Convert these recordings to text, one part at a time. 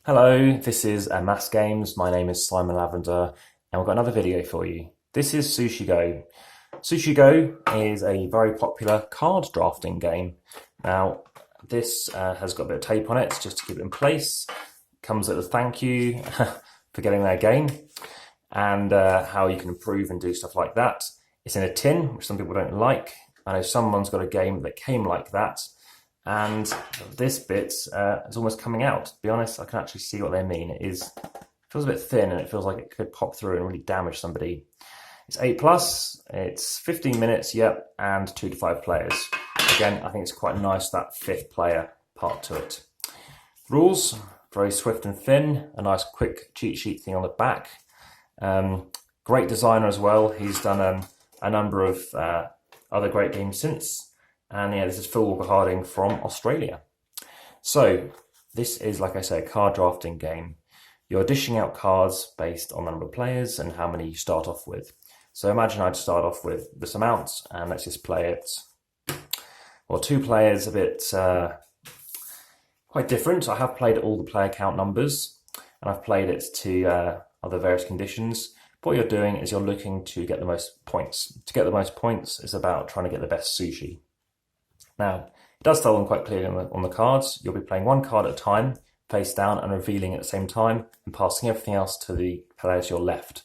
Hello, this is AmassGames. My name is Simon Lavender, and we've got another video for you. This is Sushi Go. Sushi Go is a very popular card drafting game. Now, this has got a bit of tape on it just to keep it in place. Comes as a thank you for getting their game, and how you can improve and do stuff like that. It's in a tin, which some people don't like. I know someone's got a game that came like that, and this bit is almost coming out. To be honest, I can actually see what they mean. It feels a bit thin, and it feels like it could pop through and really damage somebody. It's 8+, it's 15 minutes, yep, and 2 to 5 players. Again, I think it's quite nice, that 5th player part to it. Rules, very swift and thin, a nice quick cheat sheet thing on the back. Great designer as well. He's done a number of other great games since. And yeah, this is Phil Walker Harding from Australia. So this is, like I say, a card drafting game. You're dishing out cards based on the number of players and how many you start off with. So imagine I'd start off with this amount, and let's just play it. Well, 2 players, a bit quite different. I have played all the player count numbers, and I've played it to other various conditions. But what you're doing is you're looking to get the most points. To get the most points is about trying to get the best sushi. Now, it does tell them quite clearly on the cards. You'll be playing 1 card at a time, face down, and revealing it at the same time, and passing everything else to the players to your left.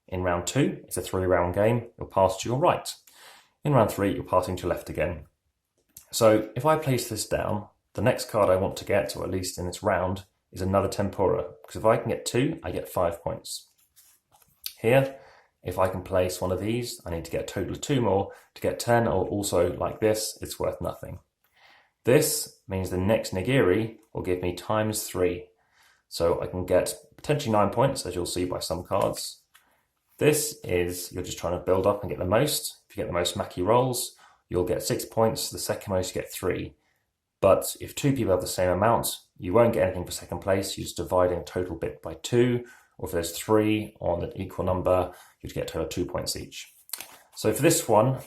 In round 2, it's a 3-round game. You'll pass to your right. In round 3, you're passing to your left again. So if I place this down, the next card I want to get, or at least in this round, is another tempura. Because if I can get 2, I get 5 points. Here, if I can place one of these, I need to get a total of 2 more to get 10, or also like this, it's worth nothing. This means the next nigiri will give me ×3. So I can get potentially 9 points, as you'll see by some cards. This is, you're just trying to build up and get the most. If you get the most maki rolls, you'll get 6 points. The second most, you get 3. But if 2 people have the same amount, you won't get anything for second place. You're just dividing a total bit by 2. Or if there's 3 on an equal number, you'd get a total of 2 points each. So for this one,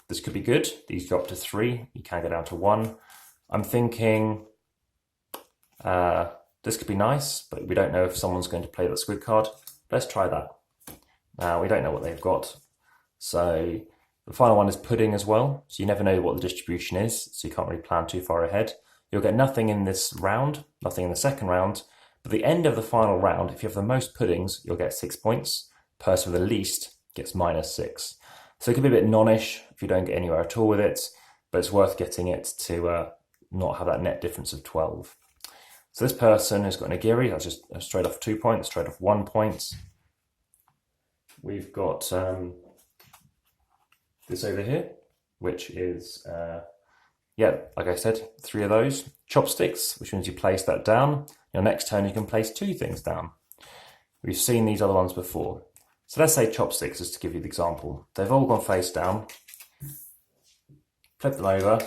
this could be good. These go up to 3. You can go down to 1. I'm thinking this could be nice, but we don't know if someone's going to play the squid card. Let's try that. Now, we don't know what they've got. So the final one is pudding as well. So you never know what the distribution is, so you can't really plan too far ahead. You'll get nothing in this round, nothing in the second round. But at the end of the final round, if you have the most puddings, you'll get 6 points. The person with the least gets -6. So it can be a bit non-ish if you don't get anywhere at all with it, but it's worth getting it to not have that net difference of 12. So this person has got nigiri. That's just straight off 2 points, straight off 1 point. We've got this over here, which is, yeah, like I said, 3 of those. Chopsticks, which means you place that down. Your next turn, you can place 2 things down. We've seen these other ones before. So let's say chopsticks, just to give you the example. They've all gone face down. Flip them over,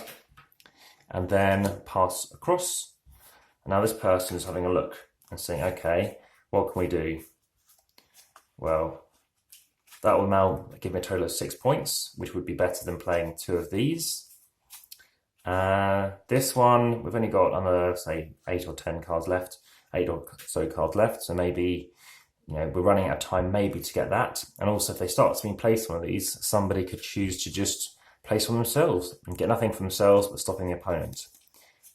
and then pass across. And now this person is having a look and saying, okay, what can we do? Well, that will now give me a total of 6 points, which would be better than playing 2 of these. This one, we've only got another, say, 8 or 10 cards left, 8 or so cards left. So maybe, we're running out of time maybe to get that. And also if they start to be placed one of these, somebody could choose to just place one themselves and get nothing for themselves, but stopping the opponent.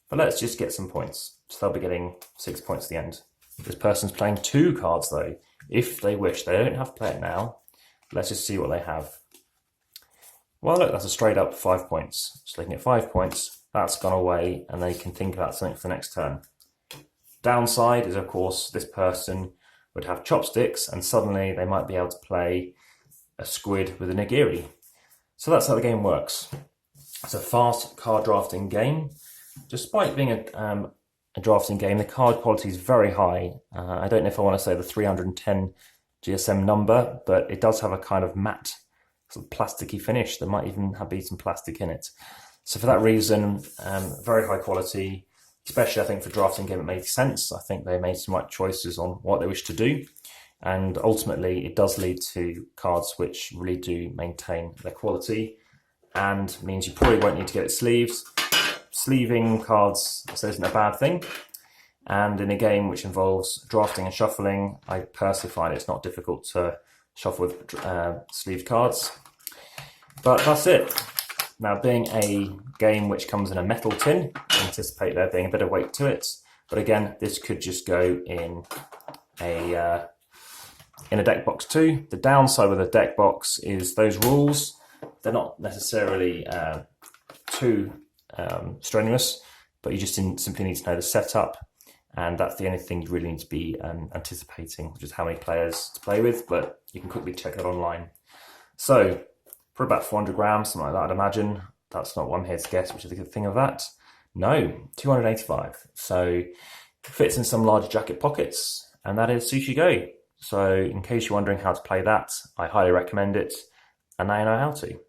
But let's just get some points. So they'll be getting 6 points at the end. This person's playing 2 cards though, if they wish. They don't have to play it now. Let's just see what they have. Well, look, that's a straight up 5 points. So they can get 5 points, that's gone away, and they can think about something for the next turn. Downside is, of course, this person would have chopsticks, and suddenly they might be able to play a squid with a nigiri. So that's how the game works. It's a fast card drafting game. Despite being a drafting game, the card quality is very high. I don't know if I want to say the 310 GSM number, but it does have a kind of matte, sort of plasticky finish. There might even be some plastic in it. So for that reason, very high quality, especially I think for drafting game it made sense. I think they made some right choices on what they wish to do. And ultimately it does lead to cards which really do maintain their quality and means you probably won't need to get it sleeves. Sleeving cards, so isn't a bad thing. And in a game which involves drafting and shuffling, I personally find it's not difficult to shuffle with sleeved cards. But that's it. Now, being a game which comes in a metal tin, I anticipate there being a bit of weight to it. But again, this could just go in a deck box too. The downside with a deck box is those rules. They're not necessarily too strenuous, but you just simply need to know the setup. And that's the only thing you really need to be anticipating, which is how many players to play with, but you can quickly check that online. So, for about 400 grams, something like that, I'd imagine. That's not what I'm here to guess, which is the good thing of that. No, 285. So, it fits in some large jacket pockets, and that is Sushi Go. So, in case you're wondering how to play that, I highly recommend it, and now you know how to.